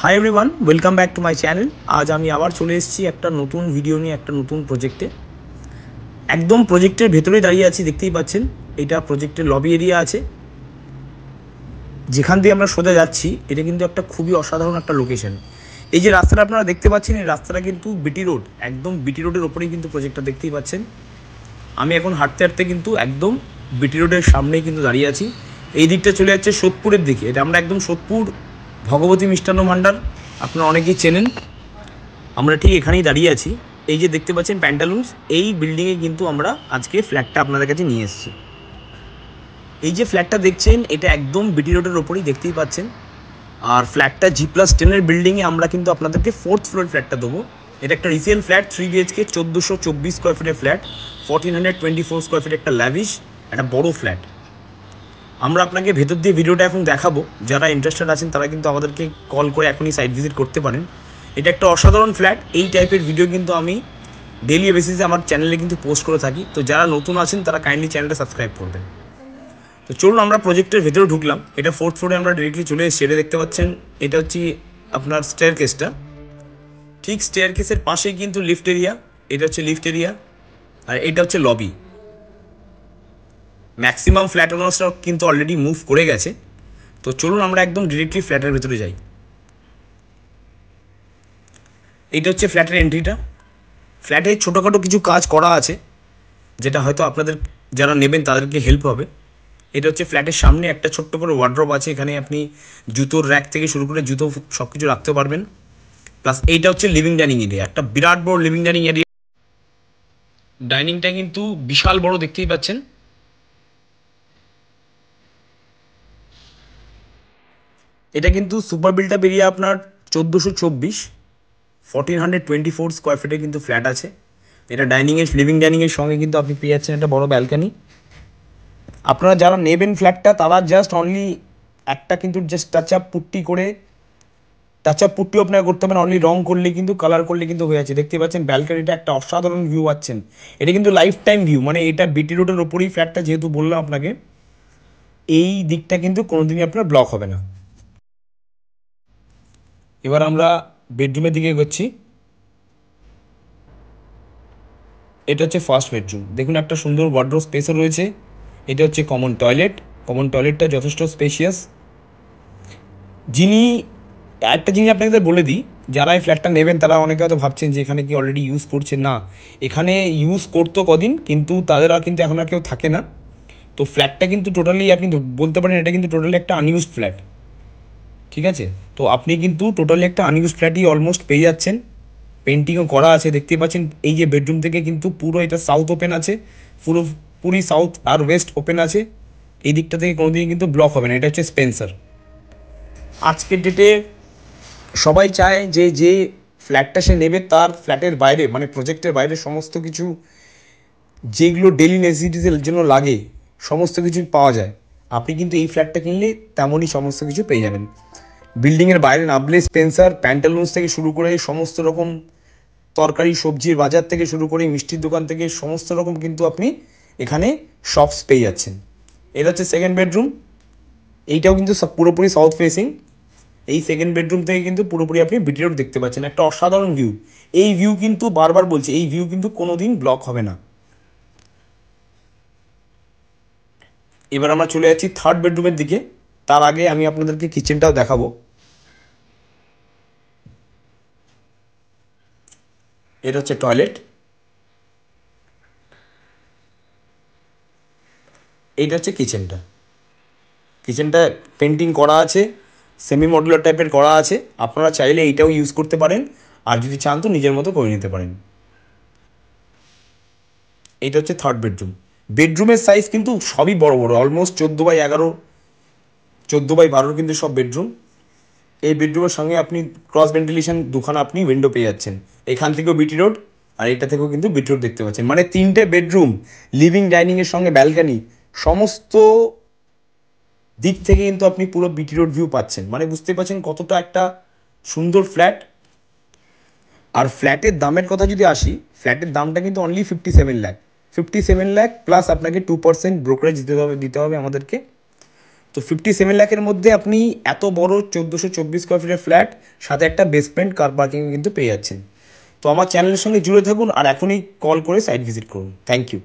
Hi everyone, welcome back to my channel. আজ আমি আবার চলে এসেছি একটা নতুন ভিডিও নিয়ে, একটা নতুন প্রজেক্টে। একদম প্রজেক্টের ভেতরেই দাঁড়িয়ে আছি, দেখতেই পাচ্ছেন। এটা প্রজেক্টের লবি এরিয়া আছে, যেখান দিয়ে আমরা সোজা যাচ্ছি। এটা কিন্তু একটা খুবই অসাধারণ একটা লোকেশন। এই যে রাস্তাটা আপনারা দেখতে পাচ্ছেন, এই রাস্তাটা কিন্তু বিটি রোড, একদম বিটি রোডের ওপরেই কিন্তু প্রজেক্টটা দেখতেই পাচ্ছেন। আমি এখন হাঁটতে হাঁটতে কিন্তু একদম বিটি রোডের সামনেই কিন্তু দাঁড়িয়ে আছি। এই দিকটা চলে যাচ্ছে সোদপুরের দিকে। এটা আমরা একদম সোদপুর ভগবতী মিষ্টান্ন ভাণ্ডার, আপনারা অনেকেই চেনেন। আমরা ঠিক এখানেই দাঁড়িয়ে আছি। এই যে দেখতে পাচ্ছেন প্যান্টালুন্স, এই বিল্ডিংয়ে কিন্তু আমরা আজকে ফ্ল্যাটটা আপনাদের কাছে নিয়ে এসেছি। এই যে ফ্ল্যাটটা দেখছেন, এটা একদম বিটি রোডের ওপরেই, দেখতেই পাচ্ছেন। আর ফ্ল্যাটটা G+10-এর বিল্ডিংয়ে আমরা কিন্তু আপনাদেরকে 4th ফ্লোর ফ্ল্যাটটা দেবো। এটা একটা রিসেল ফ্ল্যাট, 3 BHK, 1424 স্কোয়ার ফিটের ফ্ল্যাট, 1424 স্কোয়ার ফিট, একটা ল্যাভিশ, একটা বড় ফ্ল্যাট। আমরা আপনাকে ভেতর দিয়ে ভিডিওটা এখন দেখাবো। যারা ইন্টারেস্টেড আছেন তারা কিন্তু আমাদেরকে কল করে এখনই সাইট ভিজিট করতে পারেন। এটা একটা অসাধারণ ফ্ল্যাট। এই টাইপের ভিডিও কিন্তু আমি ডেইলি বেসিসে আমার চ্যানেলে কিন্তু পোস্ট করে থাকি। তো যারা নতুন আছেন তারা কাইন্ডলি চ্যানেলটা সাবস্ক্রাইব করবেন। তো চলুন আমরা প্রজেক্টের ভেতরে ঢুকলাম। এটা 4th ফ্লোরে আমরা ডিরেক্টলি চলে এসেছি। এটা দেখতে পাচ্ছেন, এটা হচ্ছে আপনার স্টেয়ার কেসটা। ঠিক স্টেয়ার কেসের পাশেই কিন্তু লিফট এরিয়া। এটা হচ্ছে লিফট এরিয়া, আর এটা হচ্ছে লবি। ম্যাক্সিমাম ফ্ল্যাট ওনার্সরা কিন্তু অলরেডি মুভ করে গেছে। তো চলুন আমরা একদম ডিরেক্টলি ফ্ল্যাটের ভেতরে যাই। এইটা হচ্ছে ফ্ল্যাটের এন্ট্রিটা। ফ্ল্যাটে ছোটোখাটো কিছু কাজ করা আছে, যেটা হয়তো আপনাদের যারা নেবেন তাদেরকে হেল্প হবে। এটা হচ্ছে ফ্ল্যাটের সামনে একটা ছোট্ট করে ওয়ার্ড্রপ আছে। এখানে আপনি জুতোর র্যাক থেকে শুরু করে জুতো সব কিছু রাখতে পারবেন। প্লাস এইটা হচ্ছে লিভিং ডাইনিং এরিয়া, একটা বিরাট বড় লিভিং ডাইনিং এরিয়া। ডাইনিংটা কিন্তু বিশাল বড়, দেখতেই পাচ্ছেন। এটা কিন্তু সুপার বিল্ট আপ এরিয়া আপনার 1424, 1424 স্কোয়ার ফিটে কিন্তু ফ্ল্যাট আছে। এটা লিভিং ডাইনিংয়ের সঙ্গে কিন্তু আপনি পেয়ে যাচ্ছেন একটা বড় ব্যালকানি। আপনারা যারা নেবেন ফ্ল্যাটটা, তারা জাস্ট অনলি একটা কিন্তু জাস্ট টাচ আপ পুট্টিও আপনারা করতে পারেন। অনলি রং করলে কিন্তু, কালার করলে কিন্তু হয়ে যাচ্ছে। দেখতে পাচ্ছেন ব্যালকানিটা একটা অসাধারণ ভিউ পাচ্ছেন। এটা কিন্তু লাইফ টাইম ভিউ, মানে এটা বিটি রোডের ওপরেই ফ্ল্যাটটা, যেহেতু বললাম আপনাকে, এই দিকটা কিন্তু কোনোদিনই আপনার ব্লক হবে না। এবার আমরা বেডরুমের দিকে এগোচ্ছি। এটা হচ্ছে ফার্স্ট বেডরুম। দেখুন একটা সুন্দর ওয়ার্ড্রোব স্পেসও রয়েছে। এটা হচ্ছে কমন টয়লেট। কমন টয়লেটটা যথেষ্ট স্পেশিয়াস। যিনি একটা জিনিস আপনাদের বলে দিই, যারা এই ফ্ল্যাটটা নেবেন তারা অনেকে হয়তো ভাবছেন যে এখানে কি অলরেডি ইউজ করছে। না, এখানে ইউজ করতো কদিন, কিন্তু তাদের আর কিন্তু এখন আর কেউ থাকে না। তো ফ্ল্যাটটা কিন্তু টোটালি আপনি বলতে পারেন এটা কিন্তু টোটালি একটা আনইউজড ফ্ল্যাট। ঠিক আছে, তো আপনি কিন্তু টোটালি একটা আনইউজড ফ্ল্যাটই অলমোস্ট পেয়ে যাচ্ছেন। পেন্টিংও করা আছে, দেখতেই পাচ্ছেন। এই যে বেডরুম থেকে কিন্তু পুরো এটা সাউথ ওপেন আছে, পুরোপুরি সাউথ আর ওয়েস্ট ওপেন আছে। এই দিকটা থেকে কোনোদিনই কিন্তু ব্লক হবে না। এটা হচ্ছে স্পেন্সার। আজকের ডেটে সবাই চায় যে যে ফ্ল্যাটটা সে নেবে তার ফ্ল্যাটের বাইরে, মানে প্রজেক্টের বাইরে সমস্ত কিছু যেগুলো ডেলি নেসেসিটিসের জন্য লাগে, সমস্ত কিছু পাওয়া যায়। আপনি কিন্তু এই ফ্ল্যাটটা কিনলে তেমনই সমস্ত কিছু পেয়ে যাবেন। বিল্ডিংয়ের বাইরে নামলে স্পেন্সার, প্যান্টালুন্স থেকে শুরু করে সমস্ত রকম তরকারি সবজির বাজার থেকে শুরু করে মিষ্টির দোকান থেকে সমস্ত রকম কিন্তু আপনি এখানে শপস পেয়ে যাচ্ছেন। এটা হচ্ছে সেকেন্ড বেডরুম। এইটাও কিন্তু পুরোপুরি সাউথ ফেসিং। এই সেকেন্ড বেডরুম থেকে কিন্তু পুরোপুরি আপনি বিটি রোড দেখতে পাচ্ছেন, একটা অসাধারণ ভিউ। এই ভিউ কিন্তু বারবার বলছি, এই ভিউ কিন্তু কোনোদিন ব্লক হবে না। এবার আমরা চলে যাচ্ছি থার্ড বেডরুমের দিকে। তার আগে আমি আপনাদেরকে কিচেনটাও দেখাবো। এটা হচ্ছে টয়লেট। এইটা হচ্ছে কিচেনটা। কিচেনটা পেন্টিং করা আছে, সেমি মডুলার টাইপের করা আছে। আপনারা চাইলে এইটাও ইউজ করতে পারেন, আর যদি চান তো নিজের মতো করে নিতে পারেন। এইটা হচ্ছে থার্ড বেডরুম। বেডরুমের সাইজ কিন্তু সবই বড় বড়, অলমোস্ট 14x11, 14x12 কিন্তু সব বেডরুম। এই বেডরুমের সঙ্গে আপনি ক্রস ভেন্টিলেশন দুখানা আপনি উইন্ডো পেয়ে যাচ্ছেন। এখান থেকেও বিটি রোড, আর এটা থেকেও কিন্তু বিটি রোড দেখতে পাচ্ছেন। মানে 3টে বেডরুম, লিভিং ডাইনিংয়ের সঙ্গে ব্যালকানি, সমস্ত দিক থেকে কিন্তু আপনি পুরো বিটি রোড ভিউ পাচ্ছেন। মানে বুঝতে পারছেন কতটা একটা সুন্দর ফ্ল্যাট। আর ফ্ল্যাটের দামের কথা যদি আসি, ফ্ল্যাটের দামটা কিন্তু অনলি 57 লাখ। 57 লাখ প্লাস আপনাকে 2% ব্রোকারেজ দিতে হবে আমাদেরকে। তো 57 লাখের মধ্যে আপনি এত বড় 1424 স্কোয়ার ফিটের ফ্ল্যাট সাথে একটা বেসমেন্ট কার পার্কিং কিন্তু পেয়ে যাচ্ছেন। তো আমার চ্যানেলের সঙ্গে জুড়ে থাকুন আর এখনই কল করে সাইট ভিজিট করুন। Thank you.